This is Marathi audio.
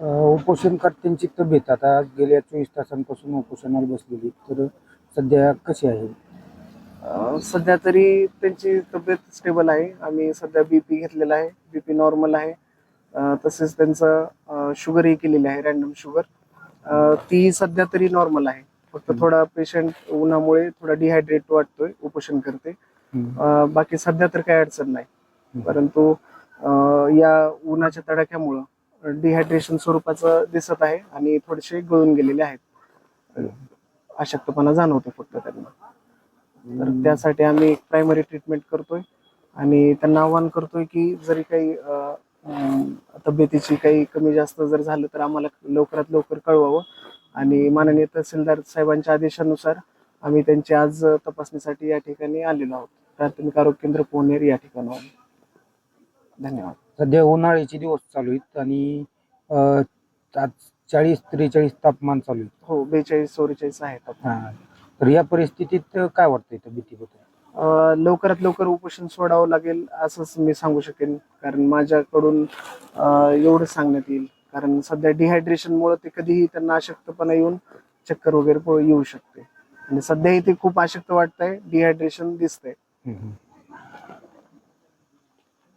उपोषणकर्त्यांची तब्येत आता गेल्या 24 तासांपासून उपोषणाला बसलेली, तर सध्या कशी आहे? सध्या तरी त्यांची तब्येत स्टेबल आहे. आम्ही सध्या बीपी घेतलेला आहे, बीपी नॉर्मल आहे. तसेच त्यांचं शुगरही केलेली आहे, रॅन्डम शुगर. ती सध्या तरी नॉर्मल आहे. फक्त थोडा पेशंट उन्हामुळे थोडा डिहायड्रेट वाटतोय, उपोषण करते. बाकी सध्या तर काही अडचण नाही, परंतु या उन्हाच्या तडाख्यामुळं डिहायड्रेशन स्वरूपाचं दिसत आहे आणि थोडेसे गळून गेलेले आहेत. अशक्तपणा जाणवते फक्त त्यांना. तर त्यासाठी आम्ही प्रायमरी ट्रीटमेंट करतोय आणि त्यांना आवाहन करतोय की जरी काही तब्येतीची काही कमी जास्त जर झालं तर आम्हाला लवकरात लवकर कळवावं. आणि माननीय तहसीलदार साहेबांच्या आदेशानुसार आम्ही त्यांची आज तपासणीसाठी या ठिकाणी आलेलो आहोत. प्राथमिक आरोग्य केंद्र पोहनेर या ठिकाणाहून. धन्यवाद. सध्या उन्हाळ्याचे दिवस चालू आहेत आणि आज 40-43 तापमान चालू आहे. हो, 42-44 आहे तापमान. तर या परिस्थितीत काय वाटतंय तब्येतीबद्दल? लवकरात लवकर उपोषण सोडावं लागेल असंच मी सांगू शकेन, कारण माझ्याकडून एवढं सांगण्यात येईल. कारण सध्या डिहायड्रेशनमुळे ते कधीही त्यांना अशक्तपणा येऊन चक्कर वगैरे येऊ शकते आणि सध्याही ते खूप अशक्त वाटतंय, डिहायड्रेशन दिसतंय.